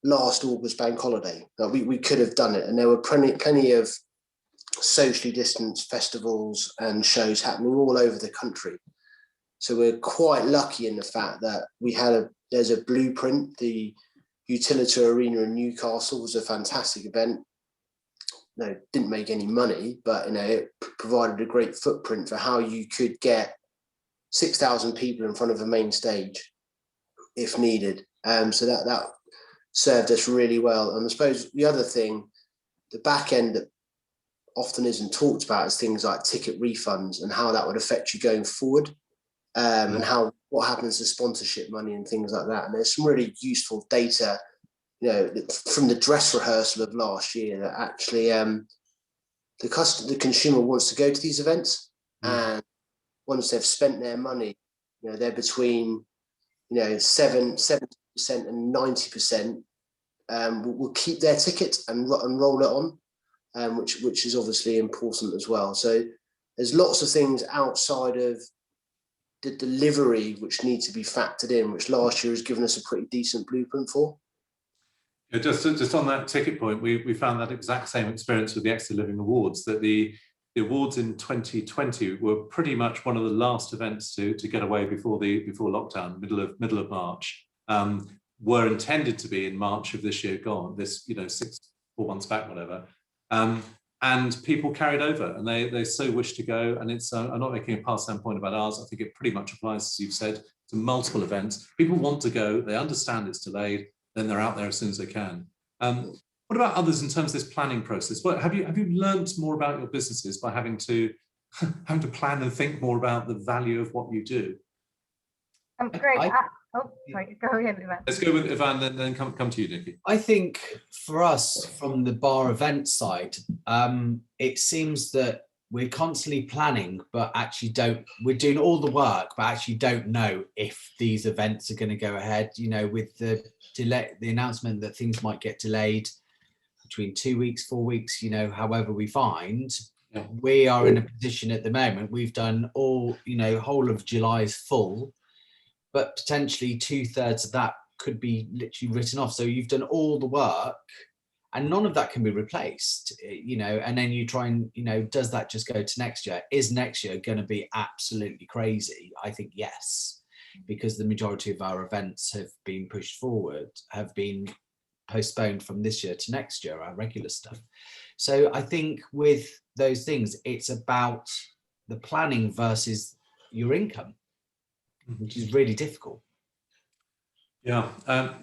last August bank holiday, we could have done it, and there were plenty of socially distanced festivals and shows happening all over the country. So we're quite lucky in the fact that there's a blueprint. The Utilita Arena in Newcastle was a fantastic event. No, didn't make any money, but it provided a great footprint for how you could get 6,000 people in front of a main stage if needed. So that served us really well. And I suppose the other thing, the back end that often isn't talked about, is things like ticket refunds and how that would affect you going forward, and what happens to sponsorship money and things like that. And there's some really useful data, from the dress rehearsal of last year, that actually the consumer wants to go to these events, and once they've spent their money, they're between 70% and 90% will keep their ticket and roll it on, which is obviously important as well. So there's lots of things outside of the delivery which need to be factored in, which last year has given us a pretty decent blueprint for. Yeah, just on that ticket point, we found that exact same experience with the Exeter Living Awards, that the awards in 2020 were pretty much one of the last events to get away before lockdown, middle of March, were intended to be in March of this year gone, 4 months back, whatever. And people carried over, and they so wish to go. And it's I'm not making a pass point about ours. I think it pretty much applies, as you've said, to multiple events. People want to go, they understand it's delayed, then they're out there as soon as they can. What about others in terms of this planning process? Have you learned more about your businesses by having to plan and think more about the value of what you do? Great. Sorry, go ahead, Yvan. Let's go with Yvan, then come to you, Nikki. I think for us, from the bar event side, it seems that we're constantly planning, but actually we're doing all the work, but actually don't know if these events are going to go ahead, with the announcement that things might get delayed between 2 weeks, 4 weeks, however we find. Yeah. We are in a position at the moment, we've done all, whole of July is full, but potentially 2/3 of that could be literally written off. So you've done all the work and none of that can be replaced, and then you try and, does that just go to next year? Is next year going to be absolutely crazy? I think yes, because the majority of our events have been pushed forward, have been postponed from this year to next year, our regular stuff. So I think with those things, it's about the planning versus your income, which is really difficult. Yeah,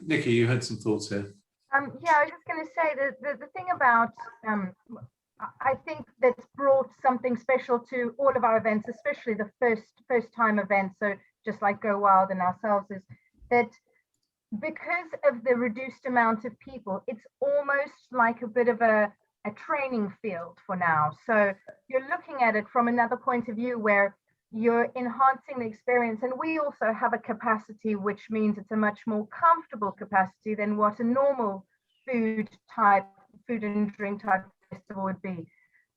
Nikki, you had some thoughts here. Yeah, I was just going to say that the thing about I think that's brought something special to all of our events, especially the first time events. So just like Go Wild and ourselves, is that because of the reduced amount of people, it's almost like a bit of a training field for now. So you're looking at it from another point of view where you're enhancing the experience, and we also have a capacity which means it's a much more comfortable capacity than what a normal food and drink type festival would be.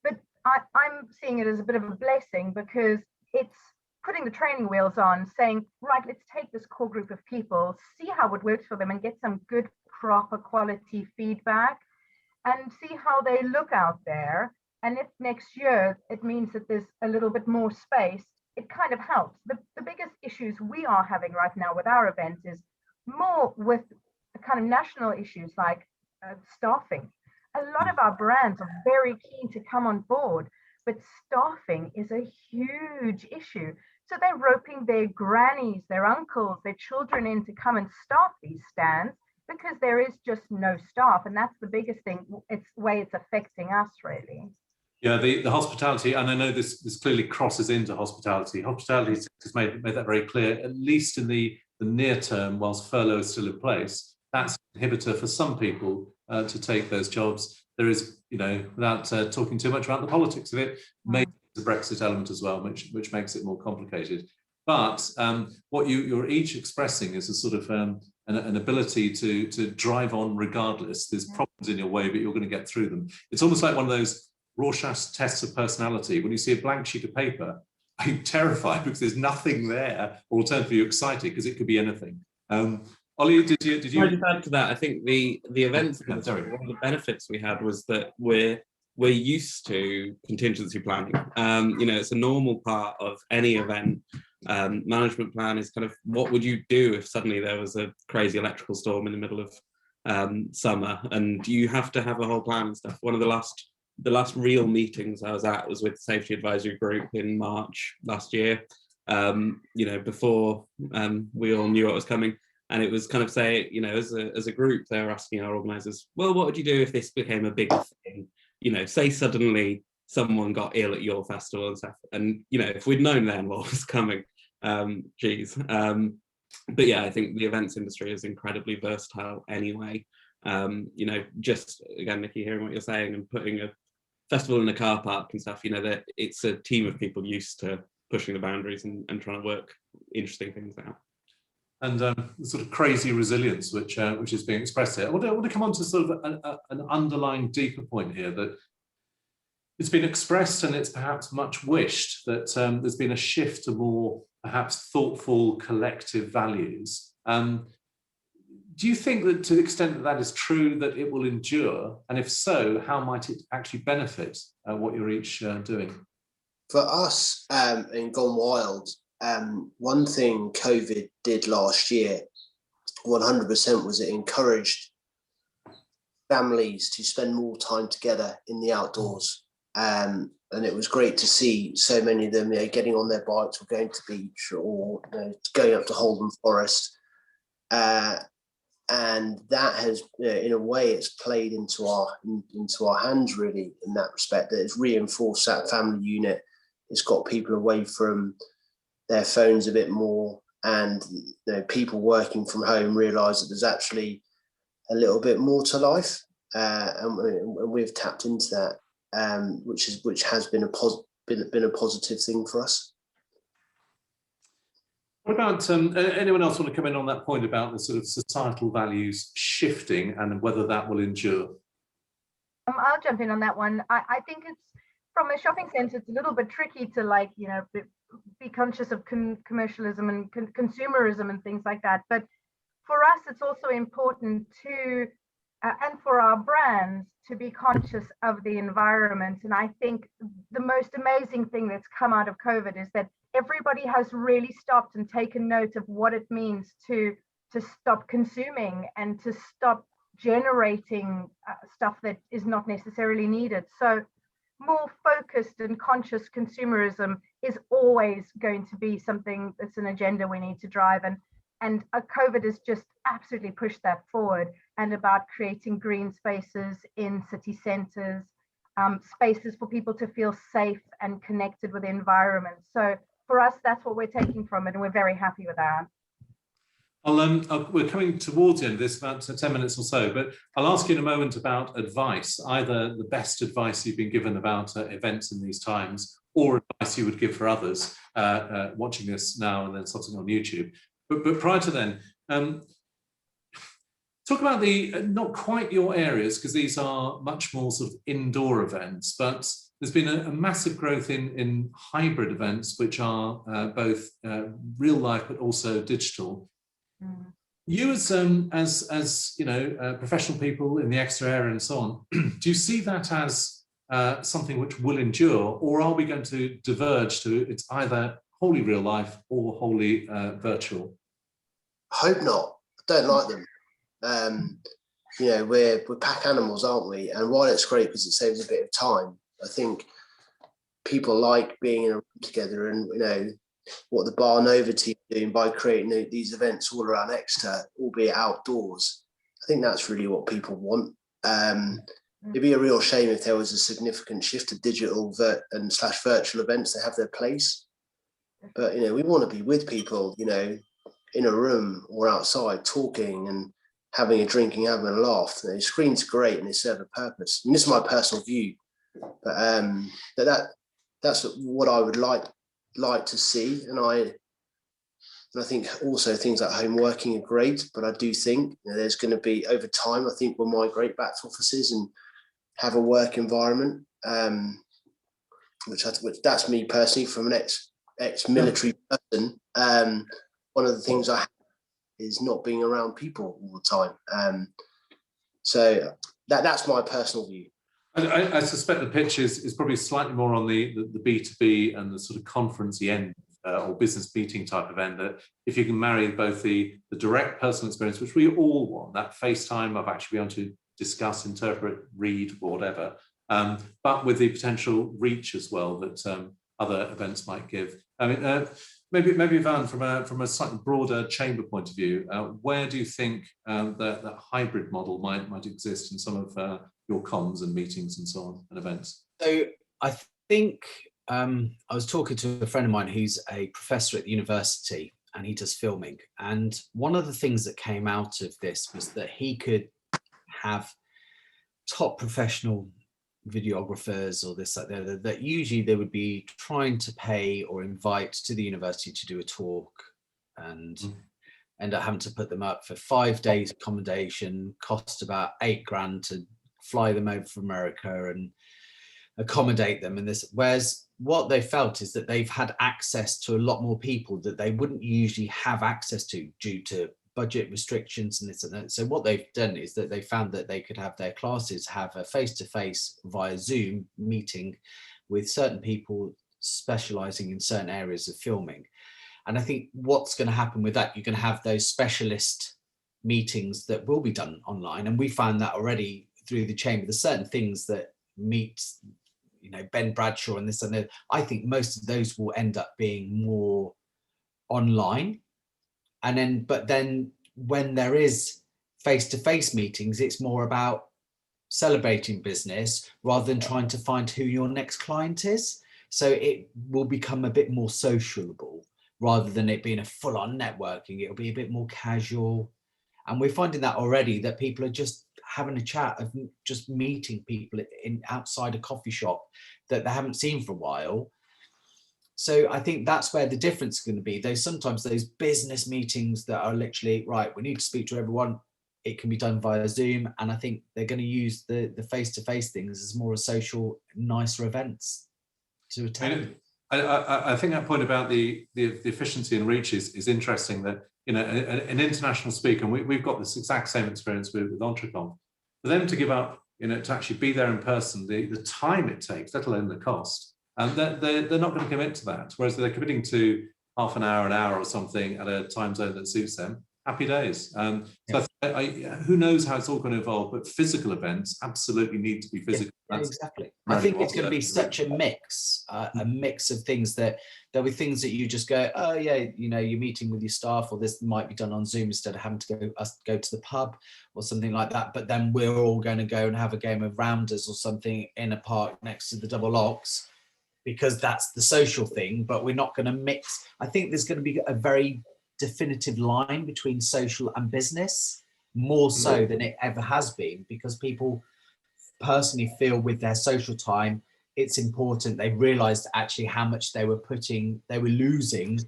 But I'm seeing it as a bit of a blessing, because it's putting the training wheels on, saying, right, let's take this core group of people, see how it works for them, and get some good, proper quality feedback and see how they look out there. And if next year it means that there's a little bit more space, it kind of helps. The biggest issues we are having right now with our events is more with the kind of national issues like staffing. A lot of our brands are very keen to come on board, but staffing is a huge issue. So they're roping their grannies, their uncles, their children in to come and staff these stands because there is just no staff. And that's the biggest thing. It's the way it's affecting us, really. Yeah, the hospitality, and I know this clearly crosses into hospitality. Hospitality has made that very clear, at least in the near term, whilst furlough is still in place. that's an inhibitor for some people to take those jobs. There is, without talking too much about the politics of it, maybe the Brexit element as well, which makes it more complicated. But what you're each expressing is a sort of an ability to drive on regardless. There's problems in your way, but you're going to get through them. It's almost like one of those Rorschach tests of personality. When you see a blank sheet of paper, I'm terrified because there's nothing there, or alternatively you're excited because it could be anything. Oli, did you? Can I just add to that? I think the events, one of the benefits we had was that we're used to contingency planning. It's a normal part of any event. Management plan is kind of, what would you do if suddenly there was a crazy electrical storm in the middle of summer, and you have to have a whole plan and stuff. One of the last real meetings I was at was with the Safety Advisory Group in March last year, before we all knew what was coming. And it was kind of as a group, they were asking our organisers, well, what would you do if this became a big thing? Say suddenly someone got ill at your festival and stuff. And, if we'd known then what was coming, geez. But yeah, I think the events industry is incredibly versatile anyway. Just again, Nikki, hearing what you're saying and putting a festival in a car park and stuff, that it's a team of people used to pushing the boundaries and trying to work interesting things out. And the sort of crazy resilience which is being expressed here. I want to come on to sort of an underlying deeper point here, that it's been expressed and it's perhaps much wished that there's been a shift to more perhaps thoughtful collective values. Do you think that to the extent that that is true, that it will endure? And if so, how might it actually benefit what you're each doing? For us in Gone Wild, one thing COVID did last year, 100%, was it encouraged families to spend more time together in the outdoors. And it was great to see so many of them getting on their bikes or going to the beach or going up to Holden Forest. And that has, in a way, it's played into our hands, really, in that respect, that it's reinforced that family unit. It's got people away from their phones a bit more, and people working from home realise that there's actually a little bit more to life, and we've tapped into that, which has been a positive thing for us. What about anyone else want to come in on that point about the sort of societal values shifting and whether that will endure? I'll jump in on that one. I think it's, from a shopping centre, it's a little bit tricky to be conscious of commercialism and consumerism and things like that. But for us, it's also important to, and for our brands, to be conscious of the environment. And I think the most amazing thing that's come out of COVID is that everybody has really stopped and taken note of what it means to stop consuming and to stop generating stuff that is not necessarily needed. So more focused and conscious consumerism is always going to be something that's an agenda we need to drive. And COVID has just absolutely pushed that forward, and about creating green spaces in city centres, spaces for people to feel safe and connected with the environment. So for us, that's what we're taking from it, and we're very happy with that. We're coming towards the end of this, about 10 minutes or so, but I'll ask you in a moment about advice, either the best advice you've been given about events in these times, or advice you would give for others watching this now and then something on YouTube. But prior to then, talk about the, not quite your areas, because these are much more sort of indoor events, but there's been a massive growth in hybrid events, which are both real life but also digital. You as professional people in the Exeter area and so on, do you see that as something which will endure, or are we going to diverge to it's either wholly real life or wholly virtual? I hope not. I don't like them. We're pack animals, aren't we? And while it's great because it saves a bit of time, I think people like being in a room together, and what the Barnova team are doing by creating these events all around Exeter, albeit outdoors. I think that's really what people want. It'd be a real shame if there was a significant shift to digital and / virtual events. They have their place, but we want to be with people, in a room or outside talking and having a drink and having a laugh. You know, screens are great and they serve a purpose. And this is my personal view, but that's what I would like to see. And I think also things like home working are great, but I do think, you know, there's going to be, over time, I think we'll migrate back to offices and have a work environment, which that's me personally, from an ex-military person. One of the things I have is not being around people all the time. So that's my personal view. I suspect the pitch is probably slightly more on the B2B and the sort of conferencey end, or business meeting type of end, that if you can marry both the direct personal experience, which we all want, that FaceTime of actually being able to discuss, interpret, read, whatever, but with the potential reach as well that other events might give. I mean, maybe Yvan, from a slightly broader chamber point of view, where do you think that hybrid model might exist in some of your comms and meetings and so on and events? So I think I was talking to a friend of mine who's a professor at the university, and he does filming. And one of the things that came out of this was that he could have top professional videographers or this, that usually they would be trying to pay or invite to the university to do a talk, and end up having to put them up for 5 days accommodation, cost about £8,000 to fly them over from America and accommodate them. And this, whereas what they felt is that they've had access to a lot more people that they wouldn't usually have access to due to budget restrictions and this and that. So what they've done is that they found that they could have their classes have a face-to-face via Zoom meeting with certain people specializing in certain areas of filming. And I think what's going to happen with that, you're going to have those specialist meetings that will be done online. And we found that already through the chamber. There's certain things that meet, you know, Ben Bradshaw and this and that. I think most of those will end up being more online. And then, but then when there is face-to-face meetings, it's more about celebrating business rather than trying to find who your next client is. So it will become a bit more sociable rather than it being a full-on networking. It'll be a bit more casual. And we're finding that already, that people are just having a chat of just meeting people in outside a coffee shop that they haven't seen for a while. So I think that's where the difference is going to be. There's sometimes those business meetings that are literally, right, we need to speak to everyone. It can be done via Zoom. And I think they're going to use the face-to-face things as more social, nicer events to attend. I think that point about the efficiency and reach is interesting, that, you know, an international speaker, and we've got this exact same experience with Entrecom, for them to give up, you know, to actually be there in person, the time it takes, let alone the cost, and they're not going to commit to that. Whereas they're committing to half an hour or something at a time zone that suits them. Happy days. So who knows how it's all going to evolve, but physical events absolutely need to be physical. Yeah, exactly. I think it's going to be such a mix of things, that there'll be things that you just go, oh yeah, you know, you're meeting with your staff, or this might be done on Zoom instead of having to go to the pub or something like that. But then we're all going to go and have a game of rounders or something in a park next to the double locks, because that's the social thing. But we're not going to mix. I think there's going to be a very definitive line between social and business, more so than it ever has been, because people personally feel with their social time it's important. They realized actually how much they were losing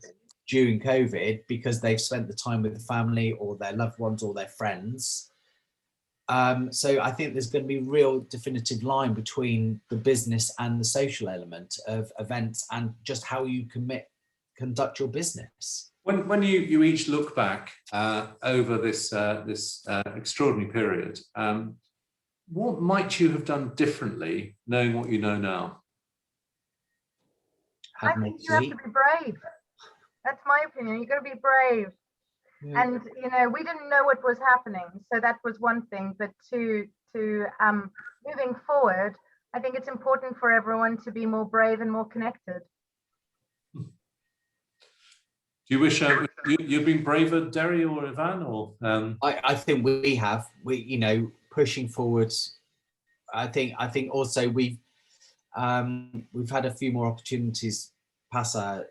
during COVID, because they've spent the time with the family or their loved ones or their friends. So I think there's going to be a real definitive line between the business and the social element of events, and just how you conduct your business. When you each look back over this extraordinary period, what might you have done differently, knowing what you know now? I think you have to be brave. That's my opinion. You've got to be brave. Yeah. And you know, we didn't know what was happening, so that was one thing. But to moving forward, I think it's important for everyone to be more brave and more connected. Do you wish you'd been braver, Derry or Yvan? Or I think we have. You know, pushing forward. I think also we've had a few more opportunities pass our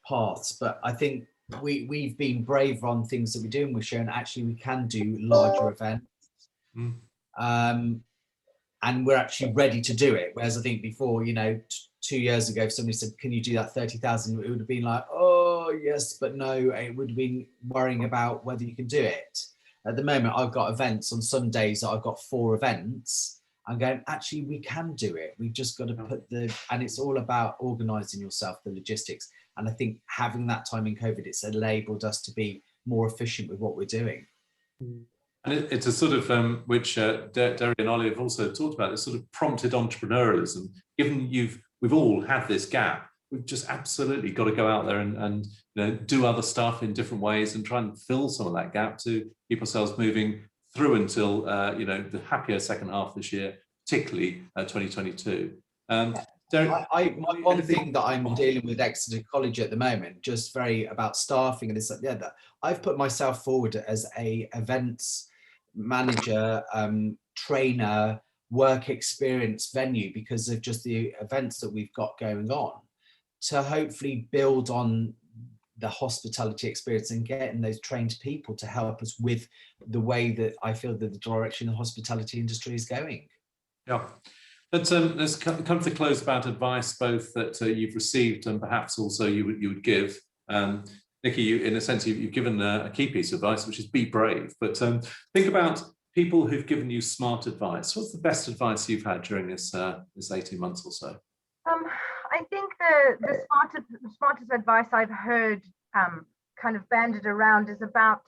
paths, but I think we've been brave on things that we're doing. We've shown actually we can do larger events. And we're actually ready to do it. Whereas I think before, you know, 2 years ago, if somebody said, can you do that 30,000? It would have been like, oh, yes, but no, it would have been worrying about whether you can do it. At the moment, I've got events on some days that I've got 4 events. I'm going, actually, we can do it. We've just got to put and it's all about organising yourself, the logistics. And I think having that time in COVID, it's enabled us to be more efficient with what we're doing. And it's a sort of, which Derry and Oli have also talked about, this sort of prompted entrepreneurialism. Given we've all had this gap, we've just absolutely got to go out there and you know, do other stuff in different ways and try and fill some of that gap to keep ourselves moving through until you know, the happier second half this year, particularly 2022. Derry, one thing that I'm dealing with Exeter College at the moment, just very about staffing and this, that I've put myself forward as a events manager, trainer, work experience venue because of just the events that we've got going on, to hopefully build on the hospitality experience and getting those trained people to help us with the way that I feel that the direction the hospitality industry is going. Yeah. Let's come to the close about advice, both that you've received and perhaps also you would give. Nikki, in a sense, you've given a key piece of advice, which is be brave. But think about people who've given you smart advice. What's the best advice you've had during this 18 months or so? I think the smartest advice I've heard kind of banded around is about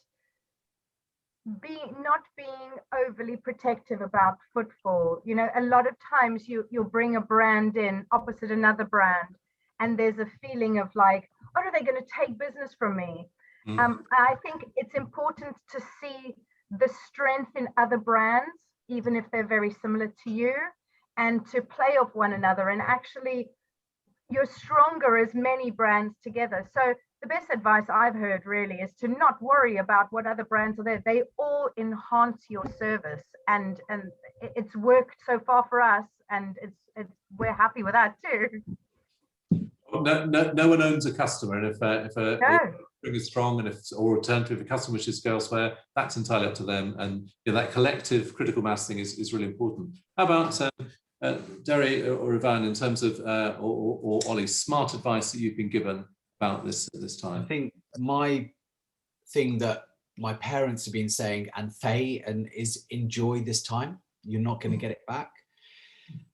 not being overly protective about footfall. You know, a lot of times you'll bring a brand in opposite another brand, and there's a feeling of like, oh, are they going to take business from me? I think it's important to see the strength in other brands, even if they're very similar to you, and to play off one another. And actually, you're stronger as many brands together. So the best advice I've heard really is to not worry about what other brands are there. They all enhance your service, and it's worked so far for us, and we're happy with that too. No one owns a customer, and if a is strong, and or alternative, if a customer wishes to go elsewhere, that's entirely up to them. And you know, that collective critical mass thing is really important. How about Derry or Yvan, in terms of or Oli, smart advice that you've been given about this at this time? I think my thing that my parents have been saying, and Faye, and is enjoy this time. You're not going to get it back.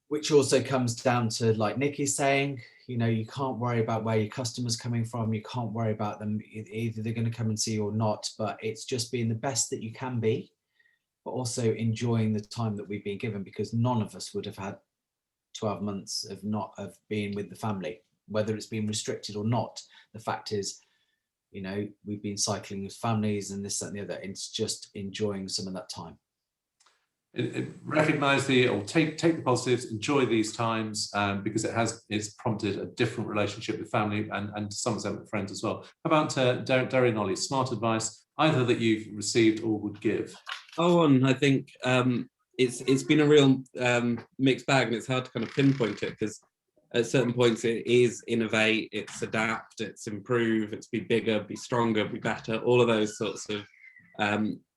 Which also comes down to, like Nikki's saying, you know, you can't worry about where your customer's coming from. You can't worry about them. Either they're going to come and see you or not, but it's just being the best that you can be, but also enjoying the time that we've been given, because none of us would have had 12 months of being with the family, whether it's been restricted or not. The fact is, you know, we've been cycling with families and this, that, and the other. It's just enjoying some of that time. Recognize take the positives, enjoy these times, because it's prompted a different relationship with family and to some extent with friends as well. How about Derry and Oli, smart advice either that you've received or would give? I think it's been a real mixed bag, and it's hard to kind of pinpoint it, because at certain points it is innovate, it's adapt, it's improve, it's be bigger, be stronger, be better, all of those sorts of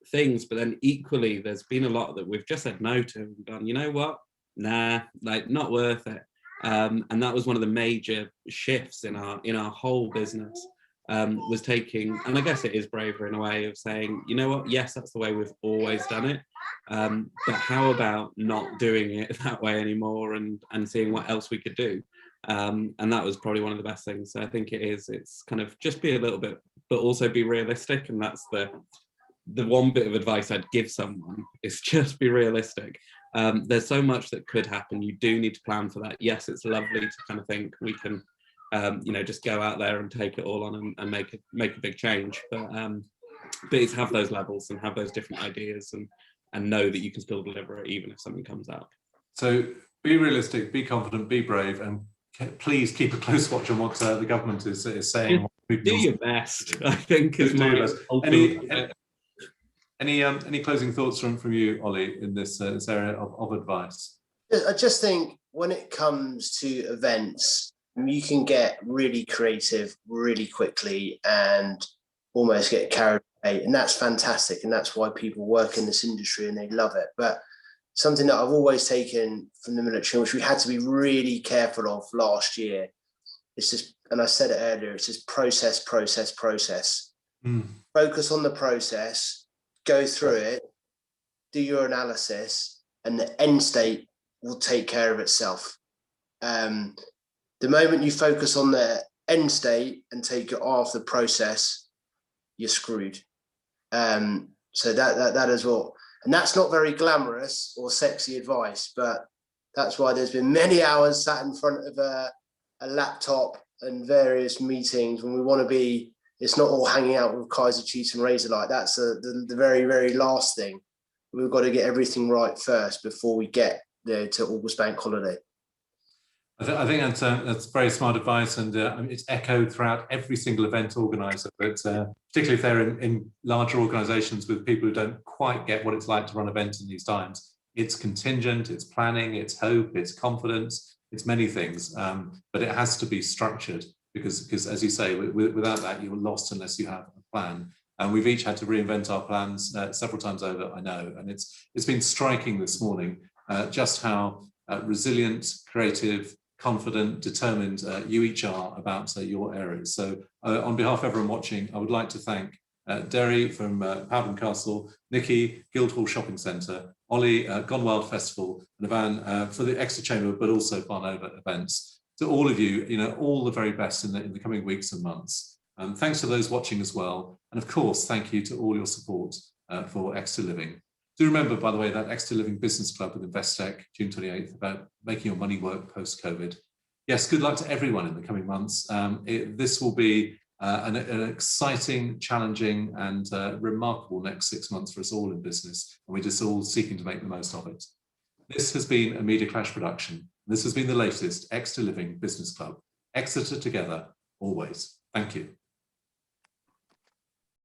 things. But then equally, there's been a lot that we've just said no to and gone, you know what, nah, like not worth it. And that was one of the major shifts in our whole business, was taking, and I guess it is braver in a way, of saying, you know what, yes, that's the way we've always done it, but how about not doing it that way anymore, and seeing what else we could do. And that was probably one of the best things. So I think it's kind of just be a little bit, but also be realistic. And that's the one bit of advice I'd give someone, is just be realistic. There's so much that could happen. You do need to plan for that. Yes, it's lovely to kind of think we can, you know, just go out there and take it all on and make a big change. But it's have those levels and have those different ideas, and know that you can still deliver it even if something comes up. So be realistic, be confident, be brave, and please keep a close watch on what the government is saying. Do your best, I think, is my Any closing thoughts from you, Oli, in this area of advice? I just think when it comes to events, you can get really creative really quickly, and almost get carried away, and that's fantastic, and that's why people work in this industry and they love it. But something that I've always taken from the military, which we had to be really careful of last year, it's just, and I said it earlier, it's just process. Focus on the process, go through it, do your analysis, and the end state will take care of itself. The moment you focus on the end state and take it off the process, you're screwed. So that is what, and that's not very glamorous or sexy advice, but that's why there's been many hours sat in front of a laptop and various meetings when we want to be. It's not all hanging out with Kaiser Chiefs and Razorlight. That's the very, very last thing. We've got to get everything right first before we get there to August Bank holiday. I think that's very smart advice, and it's echoed throughout every single event organizer, but particularly if they're in larger organizations with people who don't quite get what it's like to run events in these times. It's contingent, it's planning, it's hope, it's confidence, it's many things, but it has to be structured. Because as you say, without that, you're lost unless you have a plan. And we've each had to reinvent our plans several times over, I know. And it's been striking this morning just how resilient, creative, confident, determined you each are about your areas. So on behalf of everyone watching, I would like to thank Derry from Powderham Castle, Nikki, Guildhall Shopping Centre, Oli, Gone Wild Festival, and Yvan for the Exeter Chamber, but also Barnova events. To all of you, all the very best in the coming weeks and months. Thanks to those watching as well. And of course, thank you to all your support for Exeter Living. Do remember, by the way, that Exeter Living Business Club with Investec, June 28th, about making your money work post-COVID. Yes, good luck to everyone in the coming months. This will be an exciting, challenging, and remarkable next 6 months for us all in business. And we're just all seeking to make the most of it. This has been a Media Clash production. This has been the latest Exeter Living Business Club. Exeter together, always. Thank you.